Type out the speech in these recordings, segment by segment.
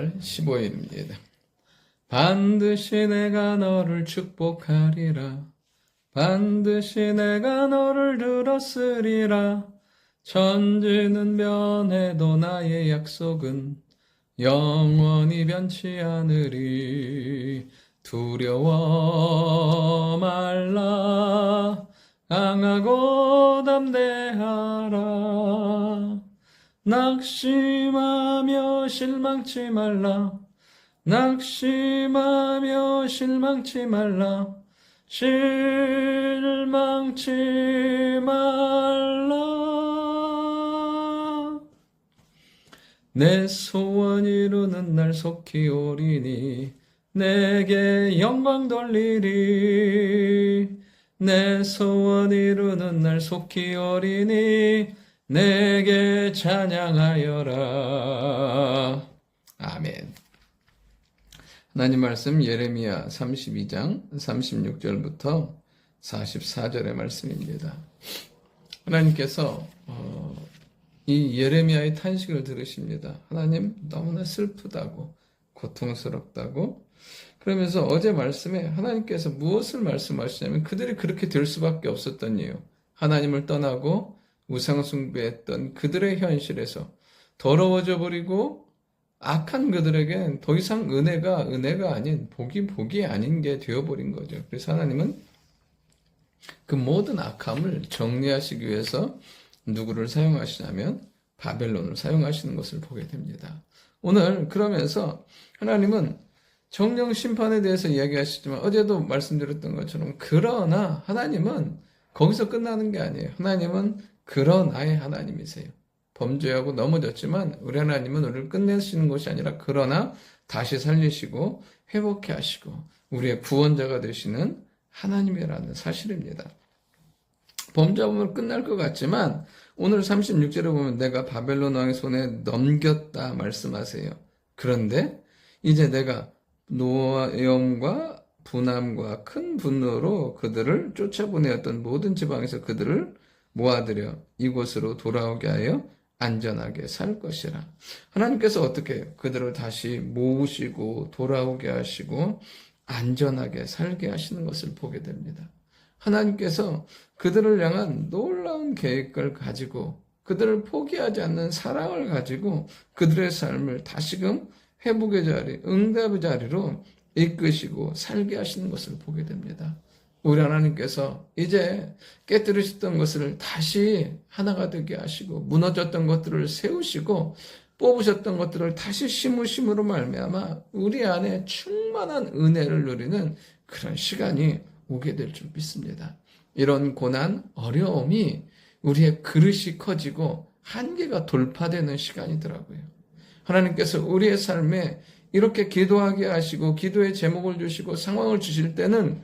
10월 15일입니다. 반드시 내가 너를 축복하리라. 반드시 내가 너를 들었으리라. 천지는 변해도 나의 약속은 영원히 변치 않으리. 두려워 말라. 강하고 담대하라. 낙심하며 실망치 말라. 낙심하며 실망치 말라. 실망치 말라. 내 소원 이루는 날 속히 오리니 내게 영광 돌리리. 내 소원 이루는 날 속히 오리니 내게 찬양하여라. 아멘. 하나님 말씀 예레미야 32장 36절부터 44절의 말씀입니다. 하나님께서 이 예레미야의 탄식을 들으십니다. 하나님 너무나 슬프다고 고통스럽다고. 그러면서 어제 말씀에 하나님께서 무엇을 말씀하시냐면 그들이 그렇게 될 수밖에 없었던 이유, 하나님을 떠나고 우상숭배했던 그들의 현실에서 더러워져 버리고 악한 그들에겐 더 이상 은혜가 아닌 복이 아닌 게 되어버린 거죠. 그래서 하나님은 그 모든 악함을 정리하시기 위해서 누구를 사용하시냐면 바벨론을 사용하시는 것을 보게 됩니다. 오늘 그러면서 하나님은 정령 심판에 대해서 이야기하시지만 어제도 말씀드렸던 것처럼 그러나 하나님은 거기서 끝나는 게 아니에요. 하나님은 그러나의 하나님이세요. 범죄하고 넘어졌지만 우리 하나님은 우리를 끝내시는 것이 아니라 그러나 다시 살리시고 회복해 하시고 우리의 구원자가 되시는 하나님이라는 사실입니다. 범죄하면 끝날 것 같지만 오늘 36절에 보면 내가 바벨론 왕의 손에 넘겼다 말씀하세요. 그런데 이제 내가 노염과 분함과 큰 분노로 그들을 쫓아보내었던 모든 지방에서 그들을 모아들여 이곳으로 돌아오게 하여 안전하게 살 것이라. 하나님께서 어떻게 그들을 다시 모으시고 돌아오게 하시고 안전하게 살게 하시는 것을 보게 됩니다. 하나님께서 그들을 향한 놀라운 계획을 가지고 그들을 포기하지 않는 사랑을 가지고 그들의 삶을 다시금 회복의 자리, 응답의 자리로 이끄시고 살게 하시는 것을 보게 됩니다. 우리 하나님께서 이제 깨뜨리셨던 것을 다시 하나가 되게 하시고 무너졌던 것들을 세우시고 뽑으셨던 것들을 다시 심으심으로 말미암아 우리 안에 충만한 은혜를 누리는 그런 시간이 오게 될 줄 믿습니다. 이런 고난, 어려움이 우리의 그릇이 커지고 한계가 돌파되는 시간이더라고요. 하나님께서 우리의 삶에 이렇게 기도하게 하시고 기도의 제목을 주시고 상황을 주실 때는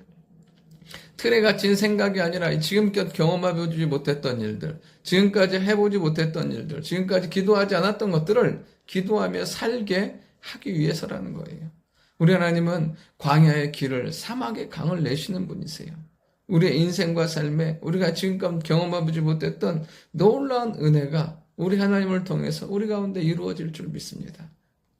틀에 갇힌 생각이 아니라 지금껏 경험해보지 못했던 일들, 지금까지 해보지 못했던 일들, 지금까지 기도하지 않았던 것들을 기도하며 살게 하기 위해서라는 거예요. 우리 하나님은 광야의 길을, 사막의 강을 내시는 분이세요. 우리의 인생과 삶에 우리가 지금껏 경험해보지 못했던 놀라운 은혜가 우리 하나님을 통해서 우리 가운데 이루어질 줄 믿습니다.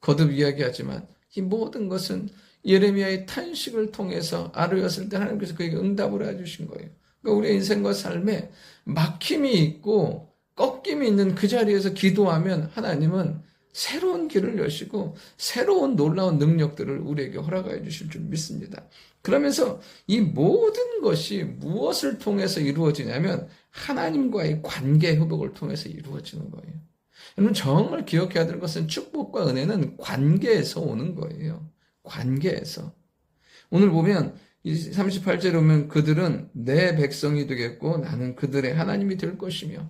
거듭 이야기하지만 이 모든 것은 예레미야의 탄식을 통해서 아뢰었을 때 하나님께서 그에게 응답을 해주신 거예요. 그러니까 우리의 인생과 삶에 막힘이 있고 꺾임이 있는 그 자리에서 기도하면 하나님은 새로운 길을 여시고 새로운 놀라운 능력들을 우리에게 허락해 주실 줄 믿습니다. 그러면서 이 모든 것이 무엇을 통해서 이루어지냐면 하나님과의 관계 회복을 통해서 이루어지는 거예요. 여러분 정말 기억해야 될 것은 축복과 은혜는 관계에서 오는 거예요. 관계에서. 오늘 보면 38절에 보면 그들은 내 백성이 되겠고 나는 그들의 하나님이 될 것이며.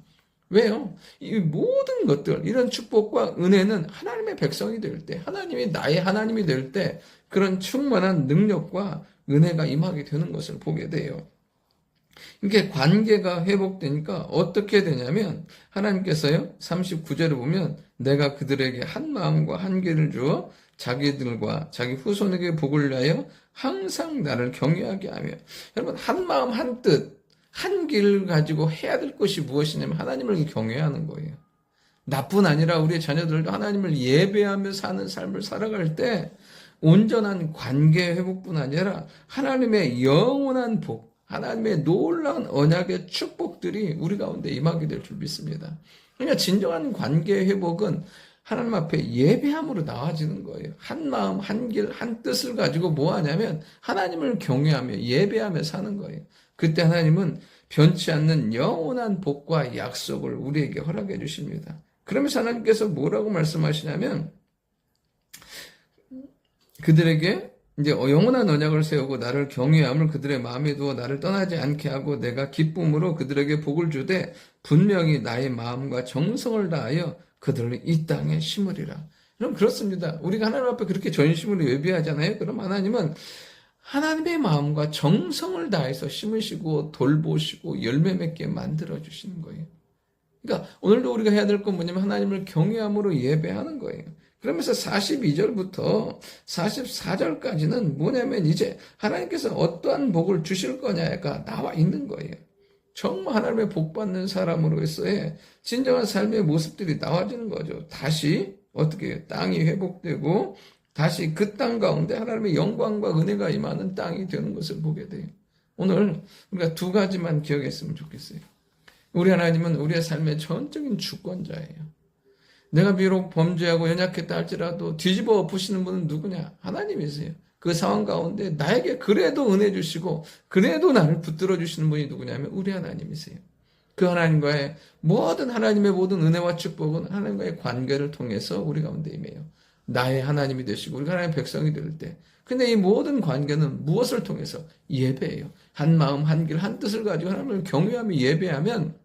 왜요? 이 모든 것들, 이런 축복과 은혜는 하나님의 백성이 될 때, 하나님이 나의 하나님이 될 때 그런 충만한 능력과 은혜가 임하게 되는 것을 보게 돼요. 이렇게 관계가 회복되니까 어떻게 되냐면 하나님께서요 39절에 보면 내가 그들에게 한 마음과 한 길을 주어 자기들과 자기 후손에게 복을 위하여 항상 나를 경외하게 하며. 여러분 한 마음 한 뜻 한 길을 가지고 해야 될 것이 무엇이냐면 하나님을 경외하는 거예요. 나뿐 아니라 우리의 자녀들도 하나님을 예배하며 사는 삶을 살아갈 때 온전한 관계 회복뿐 아니라 하나님의 영원한 복, 하나님의 놀라운 언약의 축복들이 우리 가운데 임하게 될 줄 믿습니다. 그러니까 진정한 관계 회복은 하나님 앞에 예배함으로 나와지는 거예요. 한 마음, 한 길, 한 뜻을 가지고 뭐 하냐면 하나님을 경외하며 예배하며 사는 거예요. 그때 하나님은 변치 않는 영원한 복과 약속을 우리에게 허락해 주십니다. 그러면서 하나님께서 뭐라고 말씀하시냐면 그들에게 이제 영원한 언약을 세우고 나를 경외함을 그들의 마음에 두어 나를 떠나지 않게 하고 내가 기쁨으로 그들에게 복을 주되 분명히 나의 마음과 정성을 다하여 그들을 이 땅에 심으리라. 그럼 그렇습니다. 우리가 하나님 앞에 그렇게 전심으로 예배하잖아요. 그럼 하나님은 하나님의 마음과 정성을 다해서 심으시고 돌보시고 열매 맺게 만들어 주시는 거예요. 그러니까 오늘도 우리가 해야 될 건 뭐냐면 하나님을 경외함으로 예배하는 거예요. 그러면서 42절부터 44절까지는 뭐냐면 이제 하나님께서 어떠한 복을 주실 거냐가 나와 있는 거예요. 정말 하나님의 복 받는 사람으로서의 진정한 삶의 모습들이 나와지는 거죠. 다시 어떻게 땅이 회복되고 다시 그 땅 가운데 하나님의 영광과 은혜가 임하는 땅이 되는 것을 보게 돼요. 오늘 우리가 두 가지만 기억했으면 좋겠어요. 우리 하나님은 우리의 삶의 전적인 주권자예요. 내가 비록 범죄하고 연약했다 할지라도 뒤집어 엎으시는 분은 누구냐? 하나님이세요. 그 상황 가운데 나에게 그래도 은혜 주시고 그래도 나를 붙들어 주시는 분이 누구냐면 우리 하나님이세요. 그 하나님과의 하나님의 모든 은혜와 축복은 하나님과의 관계를 통해서 우리 가운데 임해요. 나의 하나님이 되시고 우리가 하나님의 백성이 될 때. 근데 이 모든 관계는 무엇을 통해서? 예배예요. 한 마음, 한 길, 한 뜻을 가지고 하나님을 경외하며 예배하면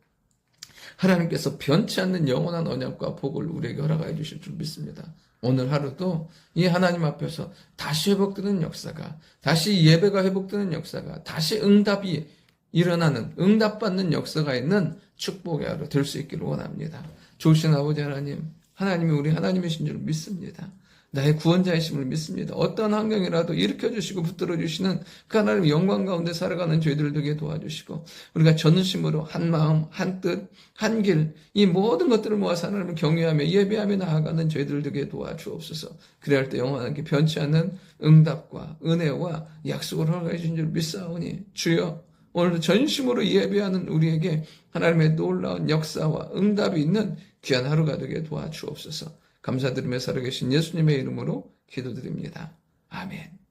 하나님께서 변치 않는 영원한 언약과 복을 우리에게 허락해 주실 줄 믿습니다. 오늘 하루도 이 하나님 앞에서 다시 회복되는 역사가, 다시 예배가 회복되는 역사가, 다시 응답이 일어나는, 응답받는 역사가 있는 축복의 하루 될 수 있기를 원합니다. 좋으신 아버지 하나님, 하나님이 우리 하나님이신 줄 믿습니다. 나의 구원자이심을 믿습니다. 어떤 환경이라도 일으켜주시고 붙들어주시는 그 하나님의 영광 가운데 살아가는 저희들 되게 도와주시고 우리가 전심으로 한 마음, 한 뜻, 한 길, 이 모든 것들을 모아서 하나님을 경외하며 예배하며 나아가는 저희들 되게 도와주옵소서. 그래야 할 때 영원하게 변치 않는 응답과 은혜와 약속을 허락해 주신 줄 믿사오니 주여 오늘도 전심으로 예배하는 우리에게 하나님의 놀라운 역사와 응답이 있는 귀한 하루가 되게 도와주옵소서. 감사드리며 살아계신 예수님의 이름으로 기도드립니다. 아멘.